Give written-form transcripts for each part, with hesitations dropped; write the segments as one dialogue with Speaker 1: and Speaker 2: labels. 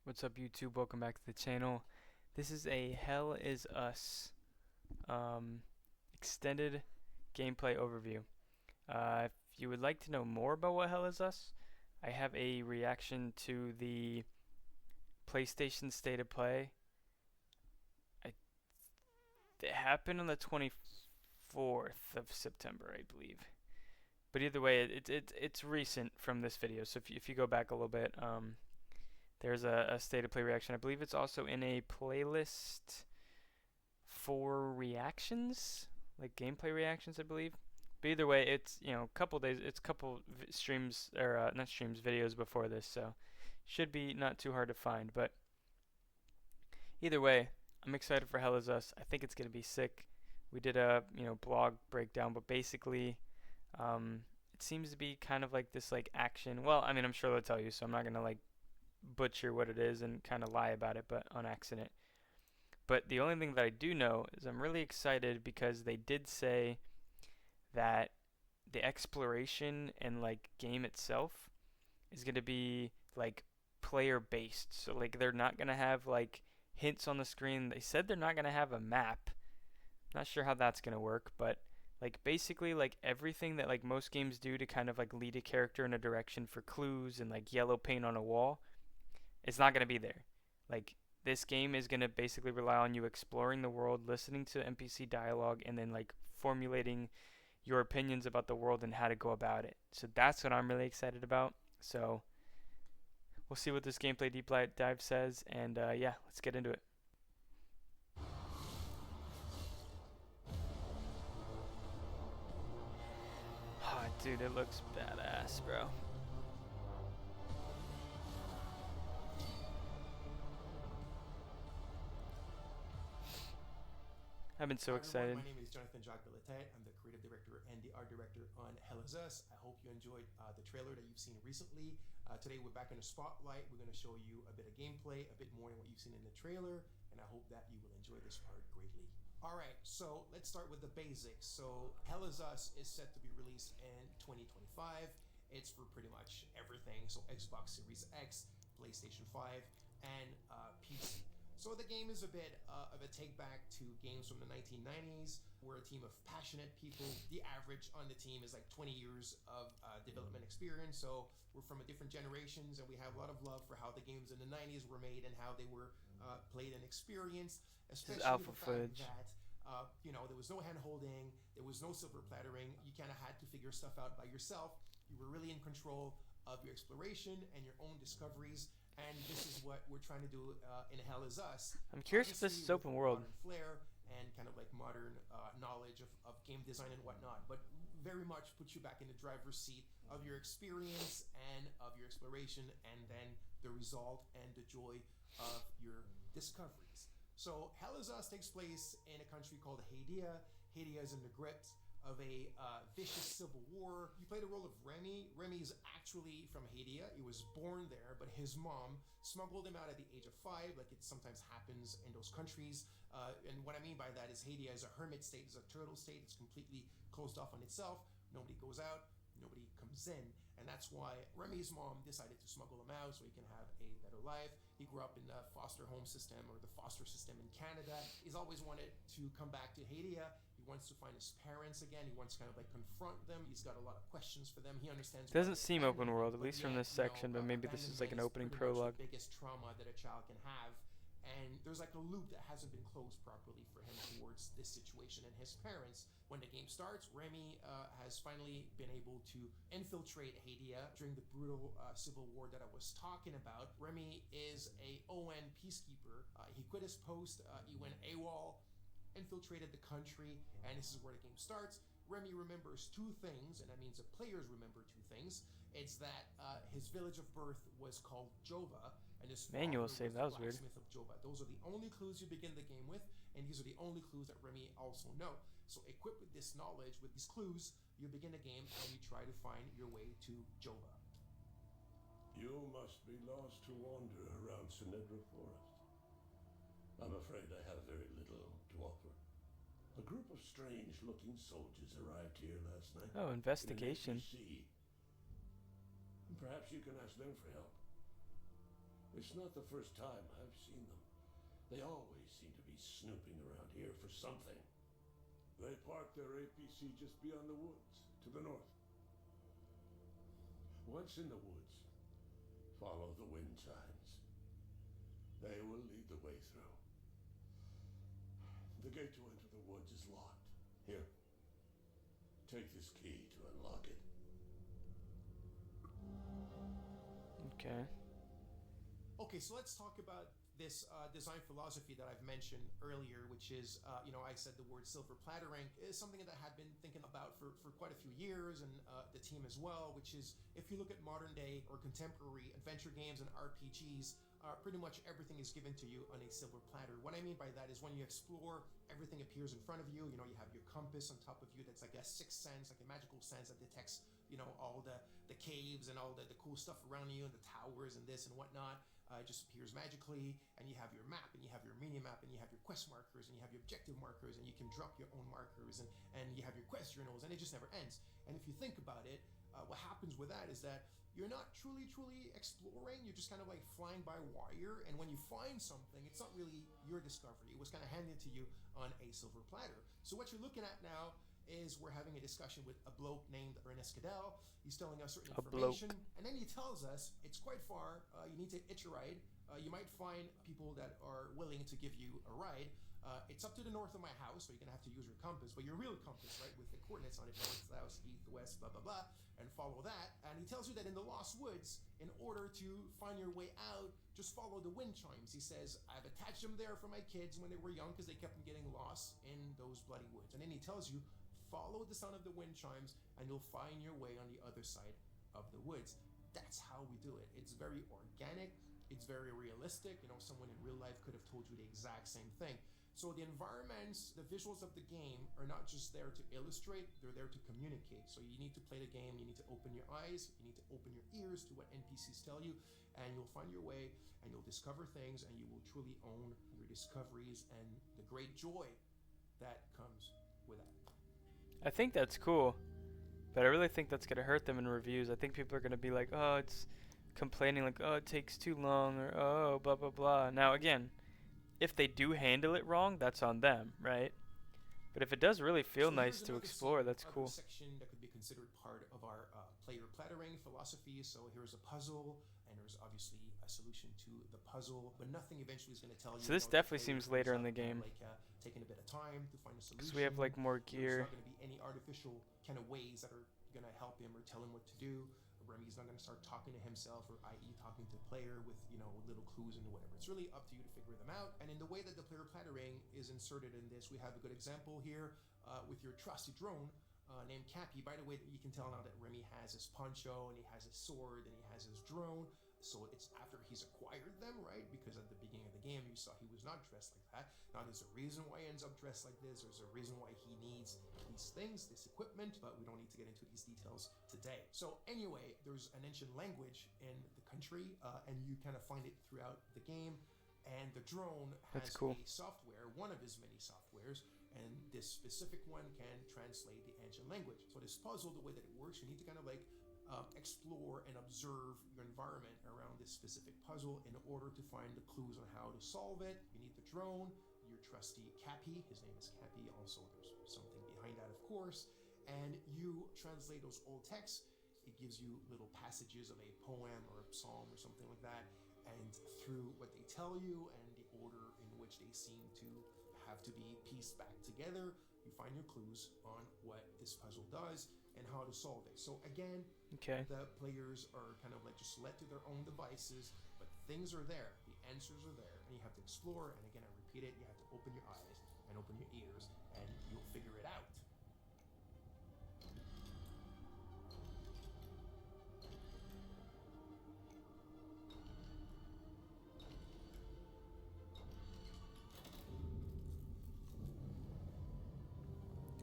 Speaker 1: What's up, YouTube? Welcome back to the channel. This is a Hell is Us extended gameplay overview. If you would like to know more about what Hell is Us, I have a reaction to the PlayStation State of Play. It happened on the 24th of September, I believe. But either way, it's recent from this video. So if you go back a little bit, there's a State of Play reaction. I believe it's also in a playlist for reactions, like gameplay reactions, I believe. But either way, it's a couple days. It's a couple streams or not streams, videos before this, so should be not too hard to find. But either way, I'm excited for Hell is Us. I think it's gonna be sick. We did a blog breakdown, but basically, it seems to be kind of like this like action. Well, I mean, I'm sure they'll tell you, so I'm not gonna like butcher what it is and kind of lie about it, but on accident. But the only thing that I do know is I'm really excited because they did say that the exploration and like game itself is going to be like player based. So like they're not going to have like hints on the screen. They said they're not going to have a map. Not sure how that's going to work, but like basically like everything that like most games do to kind of like lead a character in a direction for clues and like yellow paint on a wall, it's not going to be there. Like this game is going to basically rely on you exploring the world, listening to NPC dialogue, and then like formulating your opinions about the world and how to go about it. So that's what I'm really excited about. So we'll see what this gameplay deep dive says, and yeah, let's get into it. Oh, dude, it looks badass, bro. I've been so excited.
Speaker 2: My name is Jonathan Jacques Billetet. I'm the creative director and the art director on Hell is Us. I hope you enjoyed the trailer that you've seen recently. Today we're back in the spotlight. We're going to show you a bit of gameplay, a bit more than what you've seen in the trailer, and I hope that you will enjoy this part greatly. Alright, so let's start with the basics. So Hell is Us is set to be released in 2025. It's for pretty much everything, so Xbox Series X, PlayStation 5, and PC. So the game is a bit of a take back to games from the 1990s. We're a team of passionate people. The average on the team is like 20 years of development experience. So we're from a different generations, and we have a lot of love for how the games in the 90s were made and how they were played and experienced. Especially
Speaker 1: This is alpha
Speaker 2: the fact
Speaker 1: footage.
Speaker 2: that there was no hand holding, there was no silver plattering. You kind of had to figure stuff out by yourself. You were really in control of your exploration and your own discoveries. And this is what we're trying to do in Hell is Us.
Speaker 1: I'm curious if this is open world.
Speaker 2: Modern flair and kind of like modern knowledge of game design and whatnot, but very much puts you back in the driver's seat of your experience and of your exploration, and then the result and the joy of your discoveries. So Hell is Us takes place in a country called Hadia. Hadia is in the grips of a vicious civil war. You play the role of Remy. Remy is actually from Hadia. He was born there, but his mom smuggled him out at the age of 5, like it sometimes happens in those countries. And what I mean by that is Hadia is a hermit state, it's a turtle state. It's completely closed off on itself. Nobody goes out, nobody comes in, and that's why Remy's mom decided to smuggle him out so he can have a better life. He grew up in the foster home system, or the foster system in Canada. He's always wanted to come back to Hadia. He wants to find his parents again. He wants to kind of like confront them. He's got a lot of questions for them. He understands.
Speaker 1: It doesn't seem open world, at least from this section, but maybe this is like an opening prologue.
Speaker 2: The biggest trauma that a child can have. And there's like a loop that hasn't been closed properly for him towards this situation and his parents. When the game starts, Remy has finally been able to infiltrate Hadia during the brutal civil war that I was talking about. Remy is a ON peacekeeper. He quit his post, he went AWOL, infiltrated the country, and this is where the game starts. Remy remembers 2 things, and that means the players remember 2 things. It's that his village of birth was called Jova, and his
Speaker 1: Manual save, that was weird.
Speaker 2: Blacksmith of Jova. Those are the only clues you begin the game with, and these are the only clues that Remy also know. So equipped with this knowledge, with these clues, you begin the game and you try to find your way to Jova.
Speaker 3: You must be lost to wander around Sinedra Forest. I'm afraid I have very little to offer. A group of strange-looking soldiers arrived here last night.
Speaker 1: Oh, investigation.
Speaker 3: Perhaps you can ask them for help. It's not the first time I've seen them. They always seem to be snooping around here for something. They park their APC just beyond the woods, to the north. Once in the woods, follow the wind chimes. They will lead the way through. The gate to enter the woods is locked. Here, take this key to unlock it.
Speaker 1: Okay.
Speaker 2: Okay, so let's talk about this design philosophy that I've mentioned earlier, which is, I said the word silver plattering is something that I had been thinking about for quite a few years, and the team as well, which is, if you look at modern day or contemporary adventure games and RPGs, pretty much everything is given to you on a silver platter. What I mean by that is when you explore, everything appears in front of you. You know, you have your compass on top of you that's like a sixth sense, like a magical sense that detects, all the caves and all the cool stuff around you and the towers and this and whatnot. It just appears magically, and you have your map, and you have your mini map, and you have your quest markers, and you have your objective markers, and you can drop your own markers, and you have your quest journals, and it just never ends. And if you think about it, what happens with that is that you're not truly exploring. You're just kind of like flying by wire, and when you find something, it's not really your discovery. It was kind of handed to you on a silver platter. So what you're looking at now is we're having a discussion with a bloke named Ernest Cadell. He's telling us certain information, and then he tells us it's quite far. You need to hitch a ride. You might find people that are willing to give you a ride. It's up to the north of my house, so you're gonna have to use your compass, but your real compass, right, with the coordinates on it, north, south, east, west, blah blah blah, and follow that. And he tells you that in the Lost Woods, in order to find your way out, just follow the wind chimes. He says, I've attached them there for my kids when they were young because they kept them getting lost in those bloody woods. And then he tells you, follow the sound of the wind chimes and you'll find your way on the other side of the woods. That's how we do it. It's very organic. It's very realistic. Someone in real life could have told you the exact same thing. So the environments, the visuals of the game are not just there to illustrate, they're there to communicate. So you need to play the game, you need to open your eyes, you need to open your ears to what NPCs tell you, and you'll find your way, and you'll discover things, and you will truly own your discoveries and the great joy that comes with that.
Speaker 1: I think that's cool, but I really think that's going to hurt them in reviews. I think people are going to be like, oh, it's complaining like, oh, it takes too long, or oh, blah, blah, blah. Now, again, if they do handle it wrong, that's on them, right? But if it does really feel nice to explore, that's cool.
Speaker 2: Section that could be considered part of our player plattering philosophy. So here's a puzzle, and there's obviously a solution to the puzzle, but nothing eventually is going to tell you.
Speaker 1: So this definitely seems later in the game.
Speaker 2: Taking a bit of time to find a solution.
Speaker 1: Because we have like more gear.
Speaker 2: There's not going to be any artificial kind of ways that are going to help him or tell him what to do. Remy's not going to start talking to himself, or i.e. talking to the player with, little clues and whatever. It's really up to you to figure them out. And in the way that the player plattering is inserted in this, we have a good example here with your trusty drone named Cappy. By the way, you can tell now that Remy has his poncho, and he has his sword, and he has his drone. So it's after he's acquired them, right? Because at the beginning of the game, you saw he was not dressed like that. Now, there's a reason why he ends up dressed like this. There's a reason why he needs these things, this equipment, but we don't need to get into these details today. So anyway, there's an ancient language in the country, and you kind of find it throughout the game. And the drone has a software, one of his many softwares, and this specific one can translate the ancient language. So this puzzle, the way that it works, you need to kind of explore and observe your environment around this specific puzzle in order to find the clues on how to solve it. You need the drone, your trusty Cappy. His name is Cappy. Also, there's something behind that, of course. And you translate those old texts. It gives you little passages of a poem or a psalm or something like that. And through what they tell you and the order in which they seem to have to be pieced back together, you find your clues on what this puzzle does and how to solve it. So again, the players are kind of just led to their own devices, but things are there, the answers are there, and you have to explore. And again, I repeat it, you have to open your eyes and open your ears, and you'll figure it out.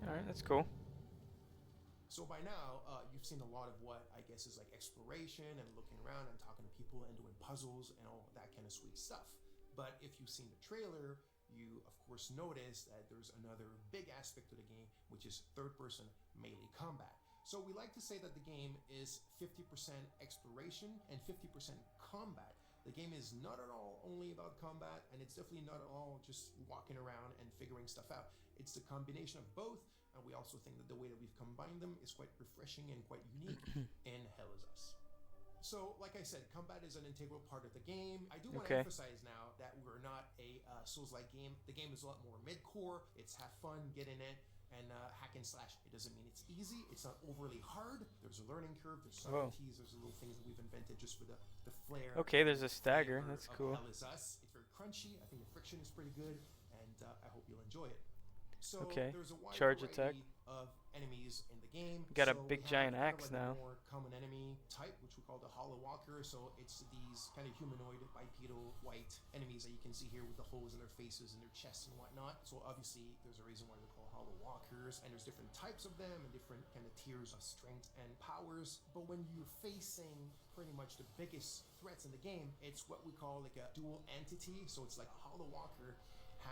Speaker 1: Alright, that's cool.
Speaker 2: So by now, you've seen a lot of what I guess is exploration and looking around and talking to people and doing puzzles and all that kind of sweet stuff. But if you've seen the trailer, you of course notice that there's another big aspect to the game, which is third-person melee combat. So we like to say that the game is 50% exploration and 50% combat. The game is not at all only about combat, and it's definitely not at all just walking around and figuring stuff out. It's the combination of both, and we also think that the way that we've combined them is quite refreshing and quite unique in Hell Is Us. So, like I said, combat is an integral part of the game. I do want to
Speaker 1: Okay.
Speaker 2: emphasize now that we're not a Souls-like game. The game is a lot more mid-core. It's have fun, get in it, and hack and slash. It doesn't mean it's easy. It's not overly hard. There's a learning curve. There's subtleties. There's little things that we've invented just for the flair.
Speaker 1: Okay, there's a stagger. That's cool.
Speaker 2: Hell Is Us. It's very crunchy. I think the friction is pretty good, and I hope you'll enjoy it. So
Speaker 1: Okay.
Speaker 2: there's a wide
Speaker 1: Charge
Speaker 2: variety
Speaker 1: attack.
Speaker 2: of enemies in the game.
Speaker 1: Got a
Speaker 2: So
Speaker 1: big
Speaker 2: we
Speaker 1: giant
Speaker 2: have
Speaker 1: axe
Speaker 2: kind of like
Speaker 1: now.
Speaker 2: a more common enemy type, which we call the Hollow Walker. So it's these kind of humanoid, bipedal, white enemies that you can see here with the holes in their faces and their chests and whatnot. So obviously there's a reason why they're called Hollow Walkers, and there's different types of them and different kind of tiers of strength and powers. But when you're facing pretty much the biggest threats in the game, it's what we call like a dual entity. So it's like a Hollow Walker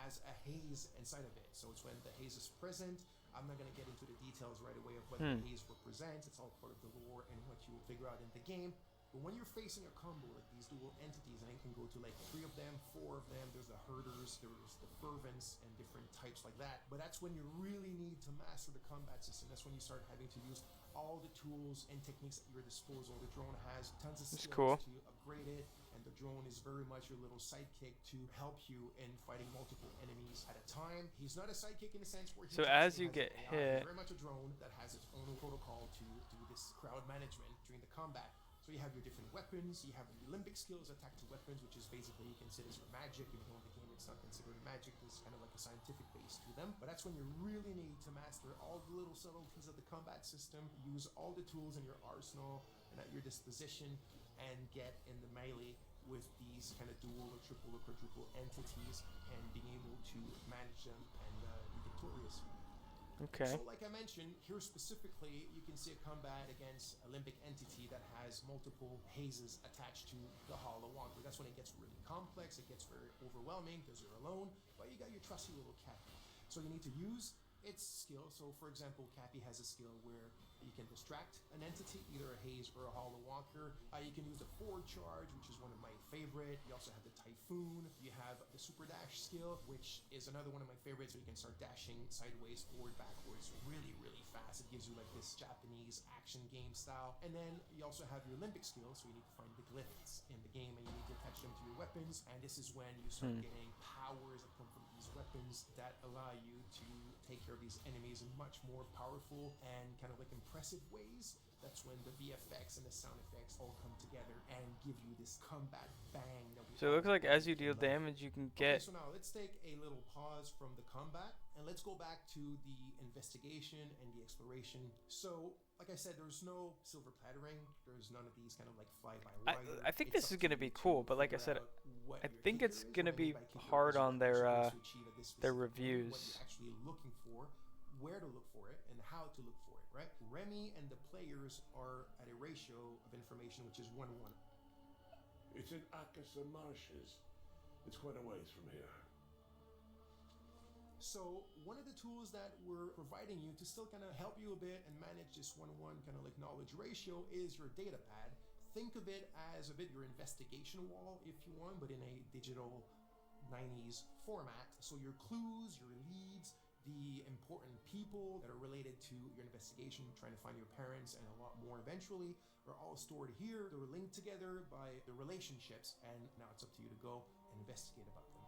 Speaker 2: has a haze inside of it. So it's when the haze is present. I'm not going to get into the details right away of what the haze represents. It's all part of the lore and what you will figure out in the game. But when you're facing a combo like these dual entities, and it can go to like 3 of them, 4 of them, there's the herders, there's the fervents, and different types like that. But that's when you really need to master the combat system. That's when you start having to use all the tools and techniques at your disposal. The drone has tons of skills
Speaker 1: cool.
Speaker 2: to upgrade it, and the drone is very much your little sidekick to help you in fighting multiple enemies at a time. He's not a sidekick in the sense where
Speaker 1: So as you get hit,
Speaker 2: he's very much a drone that has its own protocol to do this crowd management during the combat. So you have your different weapons, you have your limbic skills, attack to weapons, which is basically you consider as your magic. Even though in the game it's not considered magic, there's kind of like a scientific base to them. But that's when you really need to master all the little subtleties of the combat system, use all the tools in your arsenal and at your disposition, and get in the melee with these kind of dual or triple or quadruple entities and being able to manage them and be victorious.
Speaker 1: okay.
Speaker 2: So like I mentioned, here specifically, you can see a combat against a limbic entity that has multiple hazes attached to the Hollow Walker. That's when it gets really complex, it gets very overwhelming because you're alone, but you got your trusty little Cappy. So you need to use its skill. So for example, Cappy has a skill where you can distract an entity, either a haze or a Hollow Walker. You can use the forward charge, which is one of my favorite. You also have the Typhoon. You have the super dash skill, which is another one of my favorites. So you can start dashing sideways, forward, backwards, really, really fast. It gives you like this Japanese action game style. And then you also have your limbic skill. So you need to find the glyphs in the game and you need to attach them to your weapons. And this is when you start getting powers that come from these weapons that allow you to take care of these enemies in much more powerful and kind of like impressive ways. That's when the VFX and the sound effects all come together and give you this combat bang.
Speaker 1: So it looks like as you deal damage, you can get.
Speaker 2: Okay, so now let's take a little pause from the combat and let's go back to the investigation and the exploration. So, like I said, there's no silver plattering. There's none of these kind of like fly-by-wire.
Speaker 1: I think this is gonna be cool, but like I said, I think it's gonna be hard on their reviews.
Speaker 2: What you're actually looking for, where to look for it, and how to look for it, right? Remy and the players are at a ratio of information which is 1-1.
Speaker 3: It's in Akasa Marshes. It's quite a ways from here.
Speaker 2: So one of the tools that we're providing you to still kind of help you a bit and manage this 1-1 kind of like knowledge ratio is your data pad. Think of it as a bit your investigation wall, if you want, but in a digital 90s format. So your clues, your leads, the important people that are related to your investigation, trying to find your parents, and a lot more eventually, are all stored here. They're linked together by the relationships, and now it's up to you to go and investigate about them.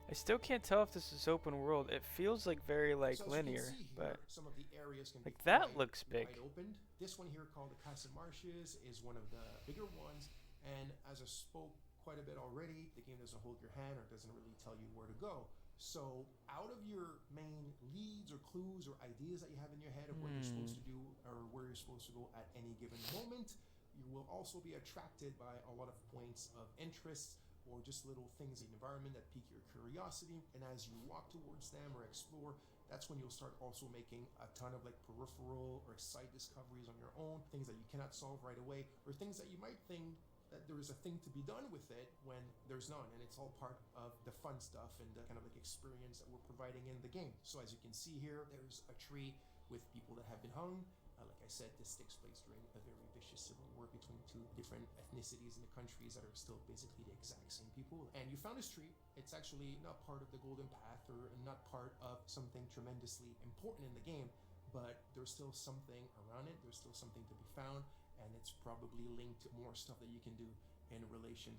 Speaker 1: I still can't tell if this is open world. It feels like very like
Speaker 2: So as
Speaker 1: linear,
Speaker 2: you can see here,
Speaker 1: but
Speaker 2: some of the areas can
Speaker 1: like
Speaker 2: be
Speaker 1: that
Speaker 2: wide,
Speaker 1: looks big.
Speaker 2: wide opened. This one here called the Casa Marshes is one of the bigger ones, and as I spoke quite a bit already, the game doesn't hold your hand or doesn't really tell you where to go. So out of your main leads or clues or ideas that you have in your head of what you're supposed to do or where you're supposed to go at any given moment, you will also be attracted by a lot of points of interest or just little things in the environment that pique your curiosity. And as you walk towards them or explore, that's when you'll start also making a ton of like peripheral or side discoveries on your own, things that you cannot solve right away, or things that you might think that there is a thing to be done with it when there's none, and it's all part of the fun stuff and the kind of like experience that we're providing in the game. So as you can see here, there's a tree with people that have been hung, Like I said, this takes place during a very vicious civil war between two different ethnicities in the countries that are still basically the exact same people. And you found this tree. It's actually not part of the Golden Path or not part of something tremendously important in the game, but there's still something around it. There's still something to be found, and it's probably linked to more stuff that you can do in relation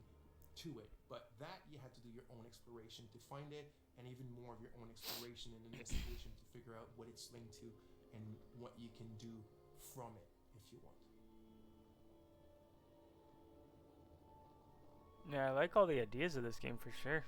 Speaker 2: to it. But that you had to do your own exploration to find it, and even more of your own exploration and investigation to figure out what it's linked to and what you can do from it if you want.
Speaker 1: Yeah, I like all the ideas of this game for sure.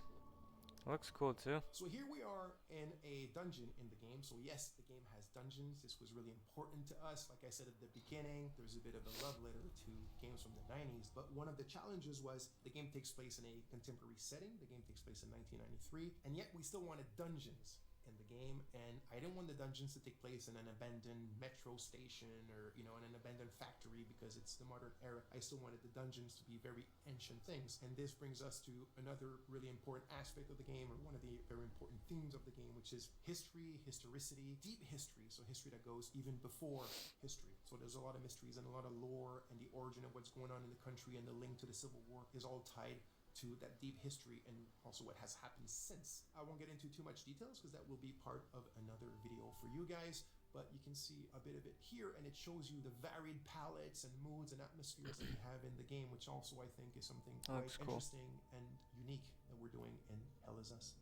Speaker 1: It looks cool too.
Speaker 2: So here we are in a dungeon in the game. So yes, the game has dungeons. This was really important to us. Like I said at the beginning, there's a bit of a love letter to games from the 90s. But one of the challenges was the game takes place in a contemporary setting. The game takes place in 1993. And yet we still wanted dungeons in the game, and I didn't want the dungeons to take place in an abandoned metro station or in an abandoned factory because it's the modern era. I still wanted the dungeons to be very ancient things, and this brings us to another really important aspect of the game, or one of the very important themes of the game, which is history, historicity, deep history. So history that goes even before history. So there's a lot of mysteries and a lot of lore, and the origin of what's going on in the country and the link to the Civil War is all tied to that deep history and also what has happened since. I won't get into too much details because that will be part of another video for you guys, but you can see a bit of it here, and it shows you the varied palettes and moods and atmospheres that we have in the game, which also I think is something quite interesting and unique that we're doing in Hell Is Us.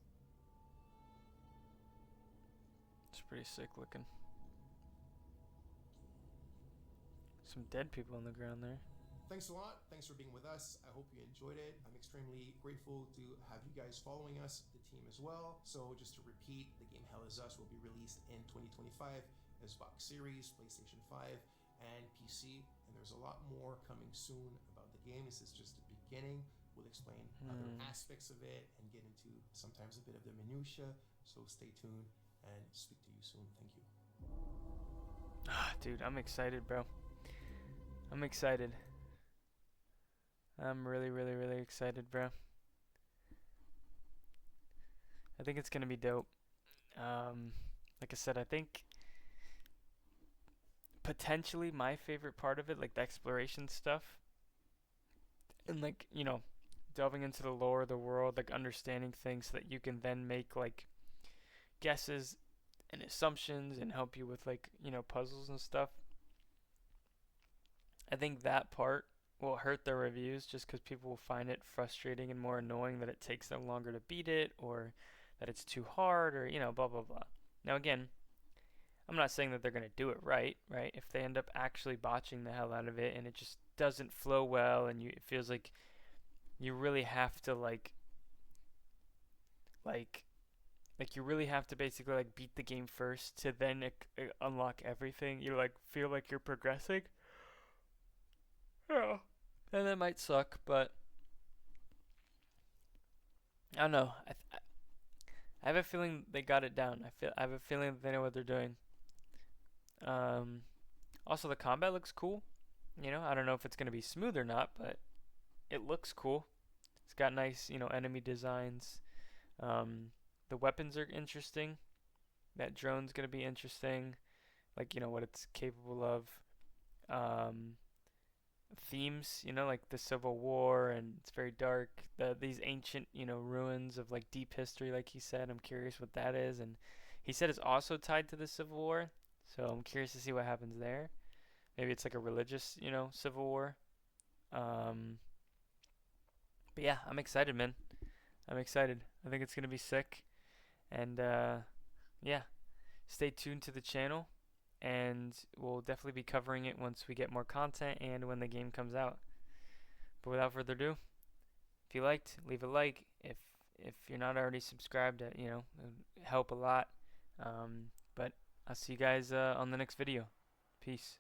Speaker 1: It's pretty sick looking. Some dead people on the ground there.
Speaker 2: Thanks a lot. Thanks for being with us. I hope you enjoyed it. I'm extremely grateful to have you guys following us, the team as well. So just to repeat, the game Hell Is Us will be released in 2025 as Xbox Series, PlayStation 5, and PC. And there's a lot more coming soon about the game. This is just the beginning. We'll explain other aspects of it and get into sometimes a bit of the minutia. So stay tuned and speak to you soon. Thank you.
Speaker 1: Dude, I'm excited, bro. I'm excited. I'm really, really, really excited, bro. I think it's gonna be dope. Like I said, I think potentially my favorite part of it, like the exploration stuff, and like, delving into the lore of the world, like understanding things so that you can then make like guesses and assumptions and help you with like, puzzles and stuff. I think that part will hurt their reviews just because people will find it frustrating and more annoying that it takes them longer to beat it, or that it's too hard, or blah blah blah. Now again, I'm not saying that they're going to do it right. If they end up actually botching the hell out of it and it just doesn't flow well, and it feels like you really have to like you really have to basically like beat the game first to then unlock everything. You like feel like you're progressing. Yeah. And that might suck, but I don't know. I have a feeling they got it down. I have a feeling that they know what they're doing. Also, the combat looks cool. I don't know if it's gonna be smooth or not, but it looks cool. It's got nice, enemy designs. The weapons are interesting. That drone's gonna be interesting. Like, what it's capable of. Themes, like the Civil War, and it's very dark. These ancient, ruins of like deep history, like he said. I'm curious what that is, and he said it's also tied to the Civil War, so I'm curious to see what happens there. Maybe it's like a religious, Civil War. But yeah, I'm excited, man. I'm excited. I think it's gonna be sick, and yeah, stay tuned to the channel. And we'll definitely be covering it once we get more content and when the game comes out. But without further ado, if you liked, leave a like. If you're not already subscribed, it would help a lot. But I'll see you guys on the next video. Peace.